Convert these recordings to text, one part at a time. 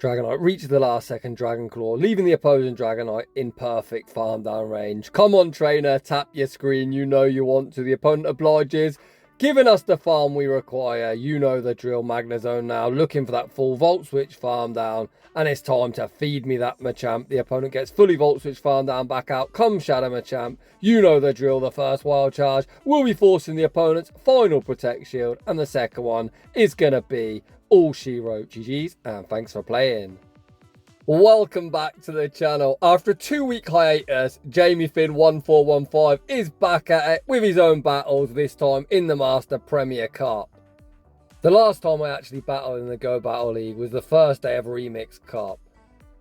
Dragonite reaches the last second Dragon Claw, leaving the opposing Dragonite in perfect farm down range. Come on, trainer, tap your screen, you know you want to. The opponent obliges, giving us the farm we require. You know the drill. Magnezone now, looking for that full Volt Switch farm down, and it's time to feed me that Machamp. The opponent gets fully Volt Switch farm down, back out. Come Shadow Machamp, you know the drill. The first Wild Charge will be forcing the opponent's final Protect Shield, and the second one is going to be all she wrote. GG's, and thanks for playing. Welcome back to the channel. After a 2-week hiatus, Jamie Finn 1415 is back at it with his own battles, this time in the Master Premier Cup. The last time I actually battled in the Go Battle League was the first day of Remix Cup.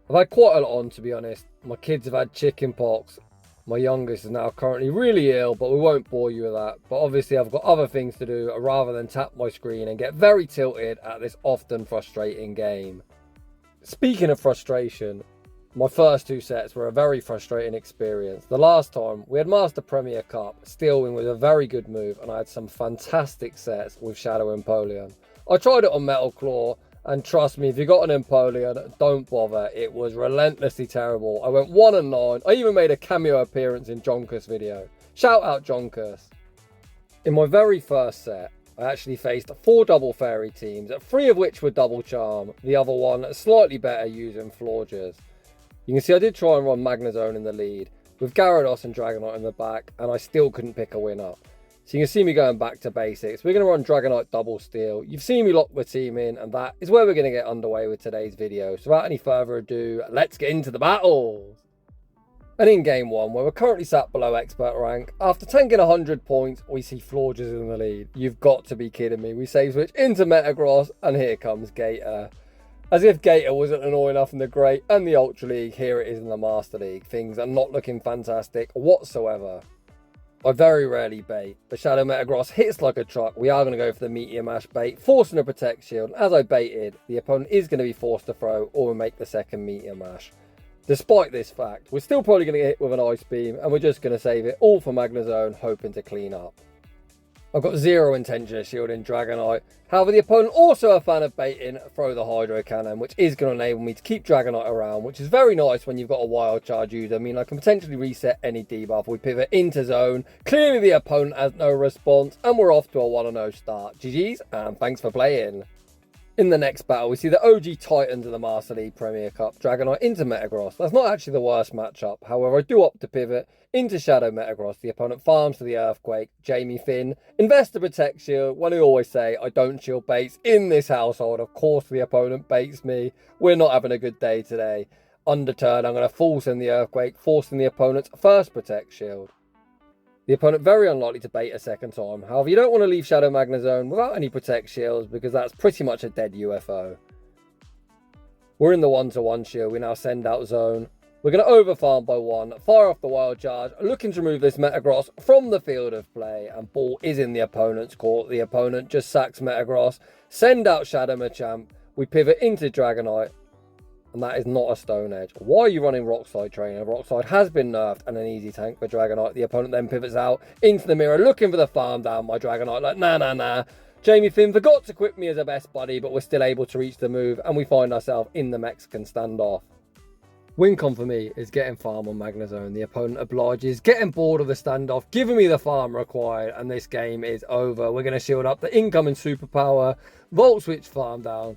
I've had quite a lot on, to be honest. My kids have had chicken pox. My youngest is now currently really ill, but we won't bore you with that. But obviously I've got other things to do rather than tap my screen and get very tilted at this often frustrating game. Speaking of frustration, my first 2 sets were a very frustrating experience. The last time we had Master Premier Cup, Steel Wing was a very good move, and I had some fantastic sets with Shadow Empoleon. I tried it on Metal Claw, and trust me, if you got an Empoleon, don't bother. It was relentlessly terrible. I went 1-9. I even made a cameo appearance in Jonkus' video. Shout out Jonkus. In my very first set, I actually faced 4 double fairy teams, 3 of which were double charm, the other one slightly better using Florges. You can see I did try and run Magnezone in the lead, with Gyarados and Dragonite in the back, and I still couldn't pick a win up. So you can see me going back to basics. We're going to run Dragonite double steel. You've seen me lock the team in, and that is where we're going to get underway with today's video. So without any further ado, let's get into the battles. And in game 1, where we're currently sat below expert rank, after tanking 100 points, we see Florges in the lead. You've got to be kidding me. We save switch into Metagross, and here comes Gator. As if Gator wasn't annoying enough in the Great and the Ultra League, here it is in the Master League. Things are not looking fantastic whatsoever. I very rarely bait. The Shadow Metagross hits like a truck. We are going to go for the Meteor Mash bait, forcing a Protect Shield. And as I baited, the opponent is going to be forced to throw or make the second Meteor Mash. Despite this fact, we're still probably going to get hit with an Ice Beam, and we're just going to save it all for Magnezone, hoping to clean up. I've got zero intention of shielding Dragonite. However, the opponent, also a fan of baiting, throw the Hydro Cannon, which is going to enable me to keep Dragonite around, which is very nice when you've got a Wild Charge user. I mean, I can potentially reset any debuff. We pivot into zone. Clearly, the opponent has no response, and we're off to a 1-0 start. GG's, and thanks for playing. In the next battle, we see the OG Titans of the Master League Premier Cup, Dragonite into Metagross. That's not actually the worst matchup. However, I do opt to pivot into Shadow Metagross. The opponent farms to the Earthquake. Jamie Finn, invest the Protect Shield. When I always say I don't shield baits in this household, of course the opponent baits me. We're not having a good day today. Under turn, I'm going to force in the Earthquake, forcing the opponent's first Protect Shield. The opponent very unlikely to bait a second time. However, you don't want to leave Shadow Magnezone without any Protect Shields, because that's pretty much a dead UFO. We're in the 1-to-1 shield. We now send out zone. We're going to overfarm by 1, fire off the Wild Charge, looking to remove this Metagross from the field of play, and ball is in the opponent's court. The opponent just sacks Metagross, send out Shadow Machamp. We pivot into Dragonite, and that is not a Stone Edge. Why are you running Rock Slide, trainer? Rock Slide has been nerfed and an easy tank for Dragonite. The opponent then pivots out into the mirror, looking for the farm down. My Dragonite like, nah. Jamie Finn forgot to equip me as a best buddy, but we're still able to reach the move, and we find ourselves in the Mexican standoff. Win con for me is getting farm on Magnezone. The opponent obliges, getting bored of the standoff, giving me the farm required, and this game is over. We're going to shield up the incoming superpower, Volt Switch farm down.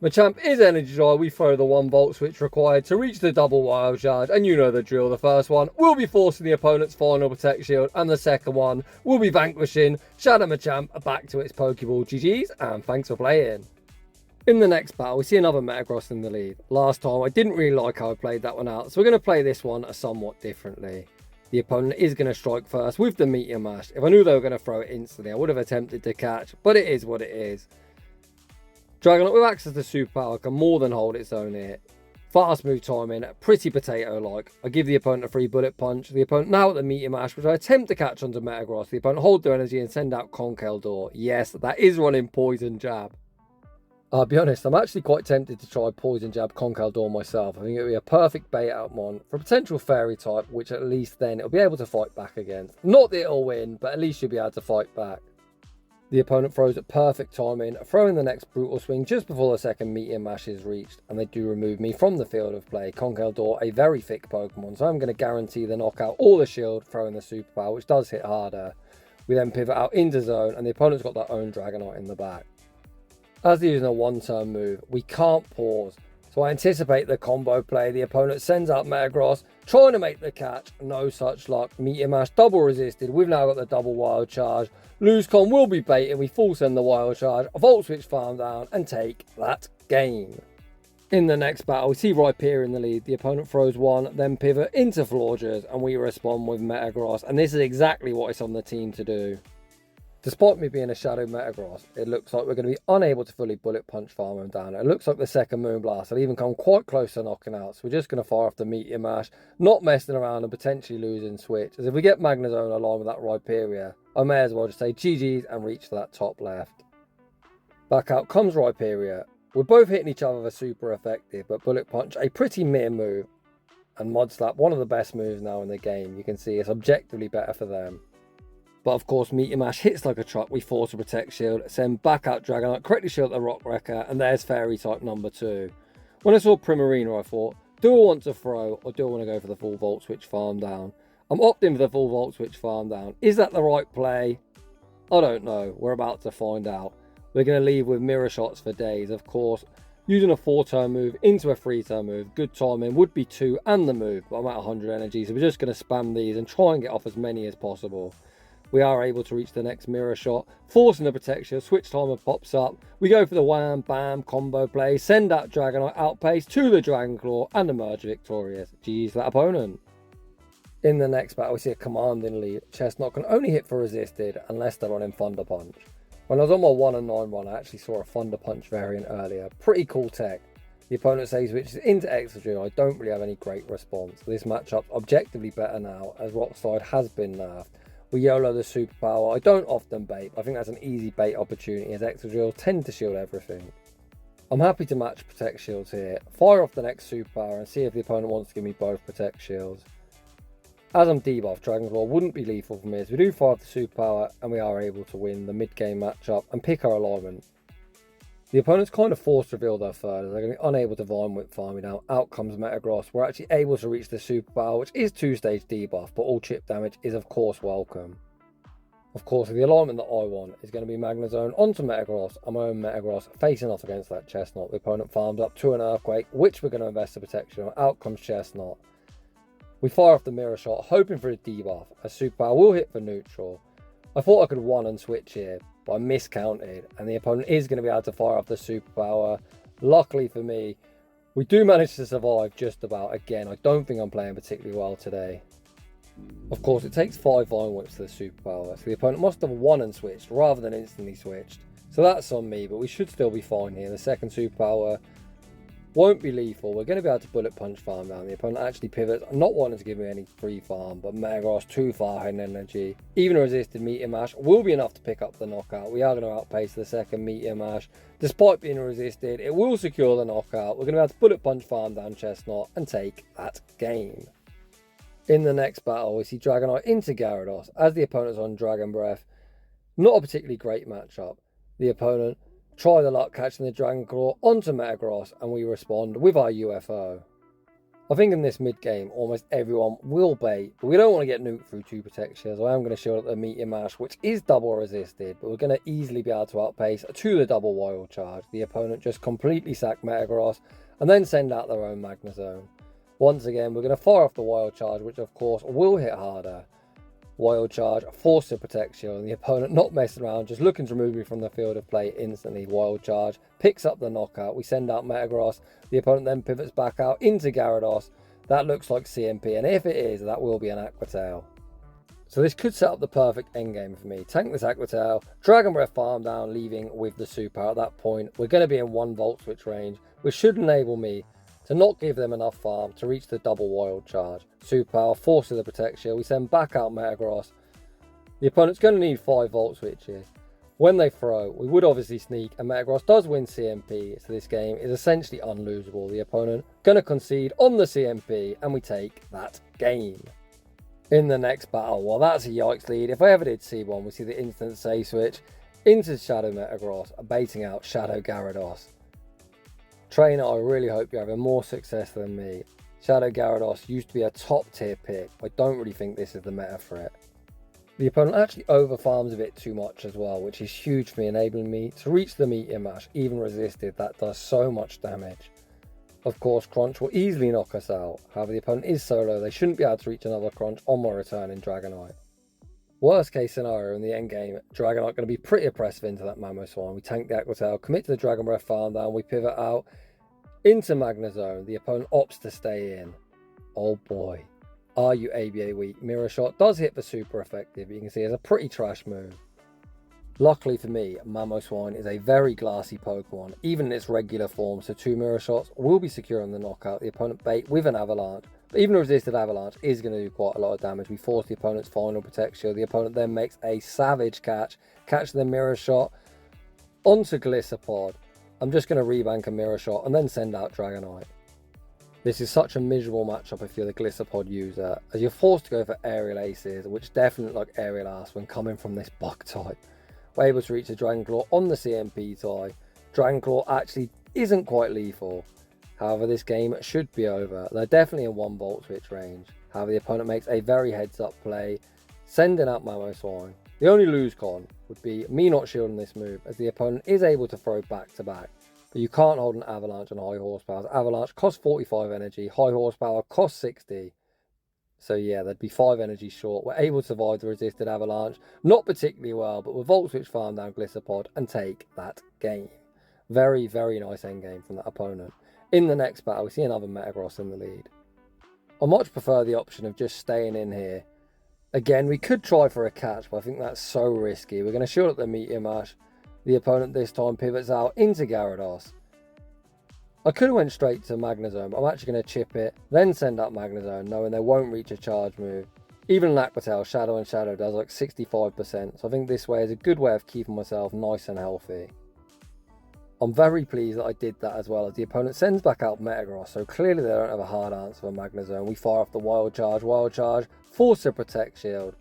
Machamp is energy dry. We throw the 1 Volt Switch required to reach the double Wild Charge, and you know the drill. The first one will be forcing the opponent's final Protect Shield, and the second one will be vanquishing Shadow Machamp back to its Pokeball. GG's, and thanks for playing. In the next battle, we see another Metagross in the lead. Last time, I didn't really like how I played that one out, so we're going to play this one somewhat differently. The opponent is going to strike first with the Meteor Mash. If I knew they were going to throw it instantly, I would have attempted to catch, but it is what it is. Dragonite with access to superpower can more than hold its own here. Fast move timing, pretty potato-like. I give the opponent a free bullet punch. The opponent now at the Meteor Mash, which I attempt to catch onto Metagross. The opponent hold their energy and send out Conkeldurr. Yes, that is running Poison Jab. I'll be honest, I'm actually quite tempted to try Poison Jab Conkeldurr myself. I think it would be a perfect bait out mon for a potential fairy type, which at least then it'll be able to fight back against. Not that it'll win, but at least you'll be able to fight back. The opponent throws at perfect timing, throwing the next brutal swing just before the second Meteor Mash is reached, and they do remove me from the field of play. Conkeldurr, a very thick Pokemon, so I'm going to guarantee the knockout or the shield, throwing the superpower, which does hit harder. We then pivot out into zone, and the opponent's got their own Dragonite in the back. As they're using a one-turn move, we can't pause, so I anticipate the combo play. The opponent sends out Metagross, trying to make the catch. No such luck. Meteor Mash double resisted. We've now got the double wild charge. LoseCon will be baiting. We full send the wild charge, Volt Switch farm down, and take that game. In the next battle, we see Rhyperior in the lead. The opponent throws one, then pivot into Florges, and we respond with Metagross. And this is exactly what it's on the team to do. Despite me being a Shadow Metagross, it looks like we're going to be unable to fully Bullet Punch farm him down. It looks like the second Moonblast will even come quite close to knocking out. So we're just going to fire off the Meteor Mash, not messing around and potentially losing Switch. As if we get Magnezone along with that Rhyperior, I may as well just say GG's and reach for that top left. Back out comes Rhyperior. We're both hitting each other for super effective, but Bullet Punch, a pretty mere move. And Mud Slap, one of the best moves now in the game. You can see it's objectively better for them. But of course, Meteor Mash hits like a truck. We force a Protect Shield, send back out Dragonite, correctly shield the Rock Wrecker, and there's Fairy type number 2. When I saw Primarina, I thought, do I want to throw or do I want to go for the full Volt Switch farm down? I'm opting for the full Volt Switch farm down. Is that the right play? I don't know. We're about to find out. We're going to leave with mirror shots for days. Of course, using a 4-turn move into a 3-turn move. Good timing would be 2 and the move, but I'm at 100 energy, so we're just going to spam these and try and get off as many as possible. We are able to reach the next mirror shot, forcing the protection. Switch timer pops up. We go for the wham bam combo play, send out Dragonite outpace to the Dragon Claw and emerge victorious. GG's that opponent. In the next battle, we see a commanding lead. Chestnut can only hit for resisted unless they're running Thunder Punch. When I was on my 1 and 9 run, I actually saw a Thunder Punch variant earlier. Pretty cool tech. The opponent says switches into Excadrill. I don't really have any great response. This matchup's objectively better now, as Rock Slide has been nerfed. We YOLO the superpower. I don't often bait, but I think that's an easy bait opportunity, as Excadrill tend to shield everything. I'm happy to match Protect Shields here. Fire off the next superpower and see if the opponent wants to give me both Protect Shields. As I'm debuffed, Dragon Claw wouldn't be lethal for me, as we do fire off the superpower and we are able to win the mid-game matchup and pick our alignment. The opponent's kind of forced to reveal their third, as they're going to be unable to Vine Whip farm me now. Out comes Metagross. We're actually able to reach the superpower, which is 2-stage debuff, but all chip damage is of course welcome. Of course, the alignment that I want is going to be Magnezone onto Metagross, and my own Metagross facing off against that Chestnut. The opponent farms up to an Earthquake, which we're going to invest the protection on. Out comes Chestnut. We fire off the mirror shot, hoping for a debuff. A superpower will hit for neutral. I thought I could 1 and switch here, but I miscounted, and the opponent is going to be able to fire off the superpower. Luckily for me, we do manage to survive just about. Again, I don't think I'm playing particularly well today. Of course, it takes 5 Vine Whips to the superpower, so the opponent must have 1 and switched rather than instantly switched. So that's on me, but we should still be fine here. The second superpower won't be lethal. We're going to be able to Bullet Punch farm down. The opponent actually pivots. I'm not wanting to give me any free farm, but Metagross too far in energy. Even a resisted Meteor Mash will be enough to pick up the knockout. We are going to outpace the second Meteor Mash. Despite being resisted, it will secure the knockout. We're going to be able to Bullet Punch farm down Chestnut and take that game. In the next battle, we see Dragonite into Gyarados as the opponent's on Dragon Breath. Not a particularly great matchup. The opponent try the luck catching the Dragon Claw onto Metagross, and we respond with our UFO. I think in this mid-game, almost everyone will bait, but we don't want to get nuked through 2 Protect Shields. I am going to shield up the Meteor Mash, which is double resisted, but we're going to easily be able to outpace to the double Wild Charge. The opponent just completely sack Metagross, and then send out their own Magnezone. Once again, we're going to fire off the Wild Charge, which of course will hit harder. Wild Charge, force to Protect Shield, and the opponent not messing around, just looking to remove me from the field of play instantly. Wild Charge, picks up the knockout, we send out Metagross, the opponent then pivots back out into Gyarados. That looks like CMP, and if it is, that will be an Aqua Tail. So this could set up the perfect endgame for me. Tank this Aqua Tail, Dragon Breath farm down, leaving with the super. At that point, we're going to be in 1 Volt Switch range, which should enable me to not give them enough farm to reach the double Wild Charge. Superpower forces the Protect Shield. We send back out Metagross. The opponent's going to need 5 Volt Switches. When they throw, we would obviously sneak, and Metagross does win CMP, so this game is essentially unlosable. The opponent going to concede on the CMP, and we take that game. In the next battle, well, that's a yikes lead. If I ever did see one, we see the instant Say Switch into Shadow Metagross, baiting out Shadow Gyarados. Trainer, I really hope you're having more success than me. Shadow Gyarados used to be a top tier pick. I don't really think this is the meta for it. The opponent actually over farms a bit too much as well, which is huge for me, enabling me to reach the Meteor Mash, even resisted. That does so much damage. Of course, Crunch will easily knock us out. However, the opponent is so low, they shouldn't be able to reach another Crunch on my return in Dragonite. Worst case scenario in the end game, Dragonite going to be pretty oppressive into that Magnezone. We tank the Aqua Tail, commit to the Dragon Breath farm down, we pivot out into Magnezone. The opponent opts to stay in. Oh boy. Are you ABA weak? Mirror Shot does hit for super effective. You can see it's a pretty trash move. Luckily for me, Magnezone is a very glassy Pokemon, even in its regular form, so 2 Mirror Shots will be secure on the knockout. The opponent bait with an Avalanche, but even a resisted Avalanche is going to do quite a lot of damage. We force the opponent's final Protect Shield. The opponent then makes a savage catch the Mirror Shot onto Gliscopod. I'm just going to rebank a Mirror Shot and then send out Dragonite. This is such a miserable matchup if you're the Gliscopod user, as you're forced to go for Aerial Aces, which definitely look like Aerial Ass when coming from this Bug type. We're able to reach a Dragon Claw on the CMP tie. Dragon Claw actually isn't quite lethal. However, this game should be over. They're definitely in 1 Volt Switch range. However, the opponent makes a very heads up play, sending out Magnezone. The only lose con would be me not shielding this move, as the opponent is able to throw back to back. But you can't hold an Avalanche on high horsepower. Avalanche costs 45 energy, high horsepower costs 60. So yeah, there'd be 5 energy short. We're able to survive the resisted Avalanche, not particularly well, but with Volt Switch farm down Gliscopod and take that game. Very, very nice endgame from that opponent. In the next battle, we see another Metagross in the lead. I much prefer the option of just staying in here. Again, we could try for a catch, but I think that's so risky. We're going to shield up the Meteor Mash. The opponent this time pivots out into Gyarados. I could have went straight to Magnezone, but I'm actually going to chip it, then send up Magnezone, knowing they won't reach a charge move. Even an Aqua Tail, Shadow and Shadow does like 65%, so I think this way is a good way of keeping myself nice and healthy. I'm very pleased that I did that as well, as the opponent sends back out Metagross, so clearly they don't have a hard answer for Magnezone. We fire off the Wild Charge, force a Protect Shield.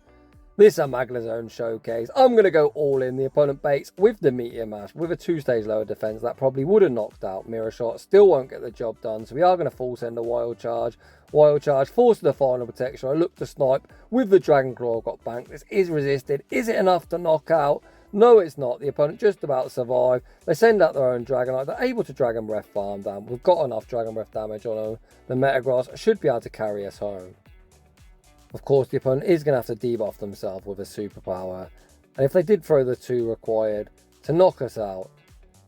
This is a Magnezone showcase. I'm going to go all in. The opponent baits with the Meteor Mash. With a 2-stage lower defense, that probably would have knocked out. Mirror Shot still won't get the job done. So we are going to full send a Wild Charge. Force the final protection. I look to snipe with the Dragon Claw. Got banked. This is resisted. Is it enough to knock out? No, it's not. The opponent just about to survive. They send out their own Dragonite. They're able to Dragon Breath farm down. We've got enough Dragon Breath damage on them. The Metagross should be able to carry us home. Of course, the opponent is going to have to debuff themselves with a superpower. And if they did throw the 2 required to knock us out,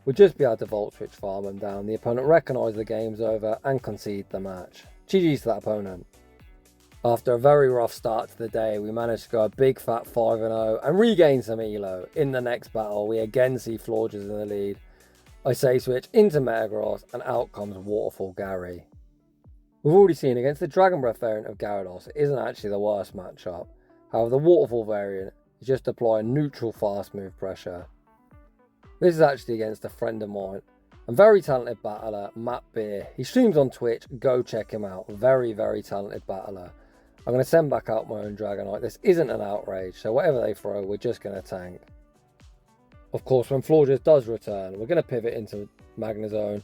we'd just be able to Volt Switch farm them down. The opponent recognises the game's over and concede the match. GG's to that opponent. After a very rough start to the day, we managed to go a big fat 5-0 and regain some elo. In the next battle, we again see Florges in the lead. I say switch into Metagross and out comes Waterfall Gary. We've already seen against the Dragon Breath variant of Gyarados, it isn't actually the worst matchup. However, the Waterfall variant is just applying neutral fast move pressure. This is actually against a friend of mine, a very talented battler, Matt Beer. He streams on Twitch, go check him out. Very, very talented battler. I'm going to send back out my own Dragonite. This isn't an outrage, so whatever they throw, we're just going to tank. Of course, when Florges does return, we're going to pivot into Magnezone.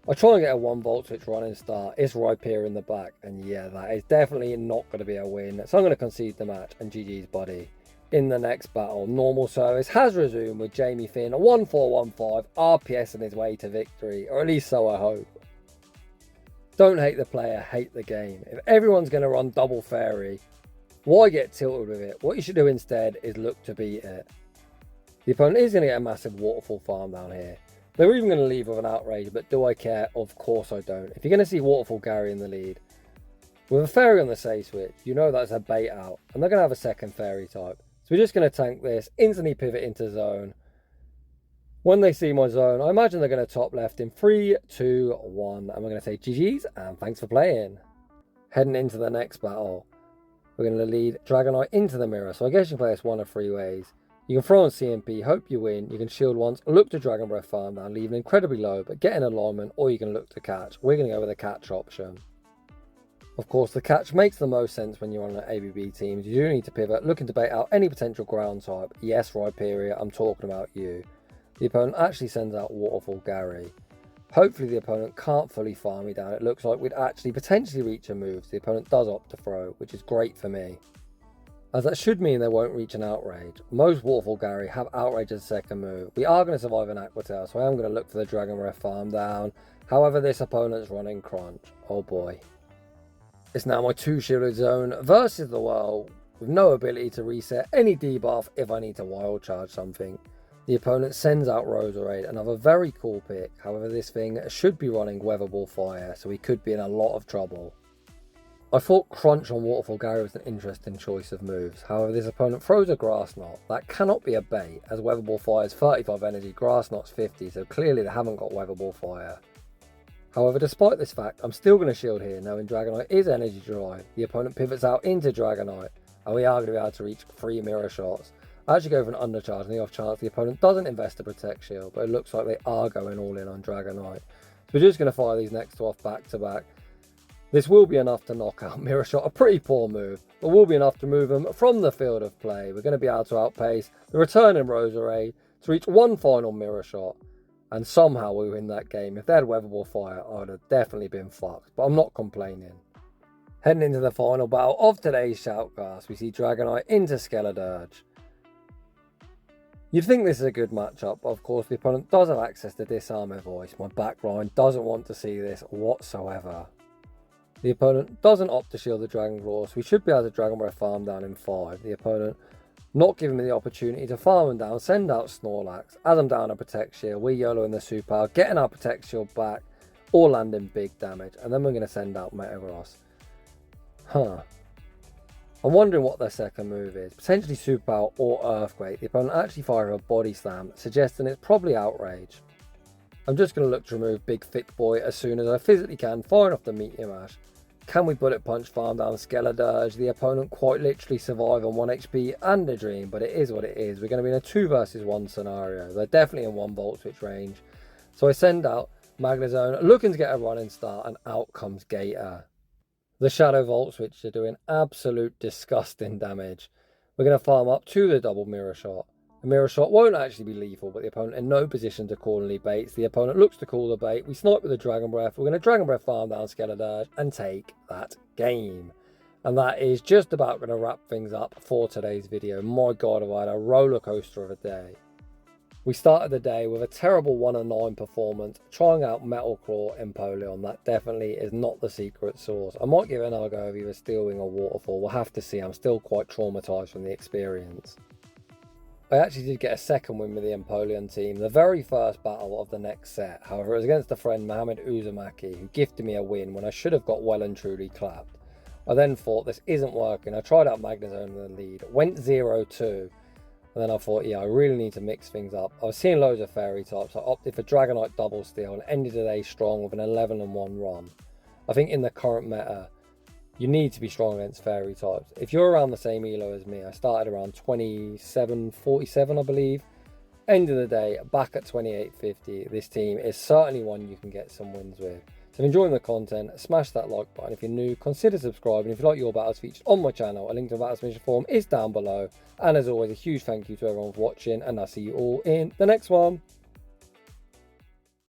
I try and get a 1 Volt Switch running start. It's right here in the back. And yeah, that is definitely not going to be a win. So I'm going to concede the match and GG's buddy. In the next battle, normal service has resumed with Jamie Finn. A 1-4-1-5 RPS on his way to victory. Or at least so I hope. Don't hate the player, hate the game. If everyone's going to run double fairy, why get tilted with it? What you should do instead is look to beat it. The opponent is going to get a massive waterfall farm down here. They're even going to leave with an outrage, but do I care? Of course I don't. If you're going to see Waterfall Gary in the lead, with a fairy on the say switch, you know that's a bait out, and they're going to have a second fairy type. So we're just going to tank this, instantly pivot into zone. When they see my zone, I imagine they're going to top left in 3, 2, 1, and we're going to say GG's, and thanks for playing. Heading into the next battle, we're going to lead Dragonite into the mirror, so I guess you can play this 1 of 3 ways. You can throw on CMP, hope you win, you can shield once, look to Dragon Breath farm down, leave it incredibly low, but get in alignment, or you can look to catch. We're going to go with a catch option. Of course, the catch makes the most sense when you're on an ABB team. You do need to pivot, looking to bait out any potential ground type. Yes, Rhyperior, I'm talking about you. The opponent actually sends out Waterfall Gary. Hopefully the opponent can't fully farm me down. It looks like we'd actually potentially reach a move. So the opponent does opt to throw, which is great for me, as that should mean they won't reach an outrage. Most Waterfall Gary have outrage as a second move. We are going to survive an Aqua Tail, so I am going to look for the Dragon Breath farm down. However, this opponent's running Crunch. Oh boy. It's now my 2 shielded zone versus the world, with no ability to reset any debuff if I need to wild charge something. The opponent sends out Roserade, another very cool pick. However, this thing should be running Weatherball Fire, so we could be in a lot of trouble. I thought Crunch on Waterfall Gary was an interesting choice of moves. However, this opponent throws a Grass Knot. That cannot be a bait, as Weatherball Fire is 35 energy, Grass Knot's 50, so clearly they haven't got Weatherball Fire. However, despite this fact, I'm still going to shield here, knowing Dragonite is energy dry. The opponent pivots out into Dragonite, and we are going to be able to reach 3 mirror shots. I actually go for an undercharge on the off chance the opponent doesn't invest a Protect Shield, but it looks like they are going all in on Dragonite. So we're just going to fire these next 2 off back to back. This will be enough to knock out Mirror Shot, a pretty poor move, but will be enough to move them from the field of play. We're going to be able to outpace the returning Roserade to reach 1 final Mirror Shot. And somehow we win that game. If they had Weatherball Fire, I would have definitely been fucked. But I'm not complaining. Heading into the final battle of today's Shoutcast, we see Dragonite into Skeledirge. You'd think this is a good matchup, but of course the opponent does have access to Disarmor Voice. My backline doesn't want to see this whatsoever. The opponent doesn't opt to shield the Dragon Claw, so we should be able to Dragon Breath farm down in 5. The opponent not giving me the opportunity to farm them down, send out Snorlax. As I'm down a Protect Shield, we're YOLOing the Super, getting our Protect Shield back, or landing big damage. And then we're going to send out Metagross. I'm wondering what their second move is. Potentially Super Power or Earthquake. The opponent actually fires a Body Slam, suggesting it's probably Outrage. I'm just going to look to remove Big Thick Boy as soon as I physically can, firing off the Meteor Mash. Can we Bullet Punch farm down Skeledirge? The opponent quite literally survive on 1 HP and a Dream, but it is what it is. We're going to be in a 2 versus 1 scenario. They're definitely in 1 Volt Switch range. So I send out Magnezone, looking to get a running start, and out comes Gator. The Shadow Volt Switch are doing absolute disgusting damage. We're going to farm up to the double Mirror Shot. The Mirror Shot won't actually be lethal, but the opponent in no position to call any baits. The opponent looks to call the bait. We snipe with a Dragon Breath. We're going to Dragon Breath farm down Skeledirge and take that game. And that is just about going to wrap things up for today's video. My God, have I had a roller coaster of a day. We started the day with a terrible 1-9 performance, trying out Metal Claw and Empoleon. That definitely is not the secret sauce. I might give it another go of either Steel Wing or Waterfall. We'll have to see. I'm still quite traumatized from the experience. I actually did get a second win with the Empoleon team, the very first battle of the next set. However, it was against a friend, Mohamed Uzumaki, who gifted me a win when I should have got well and truly clapped. I then thought, this isn't working. I tried out Magnezone in the lead, went 0-2, and then I thought, yeah, I really need to mix things up. I was seeing loads of fairy types. I opted for Dragonite Double Steel and ended the day strong with an 11-1 run. I think in the current meta, you need to be strong against fairy types. If you're around the same elo as me, I started around 27-47, I believe. End of the day, back at 28-50. This team is certainly one you can get some wins with. So if you're enjoying the content, smash that like button. If you're new, consider subscribing. If you like your battles featured on my channel, a link to the battle submission form is down below. And as always, a huge thank you to everyone for watching, and I'll see you all in the next one.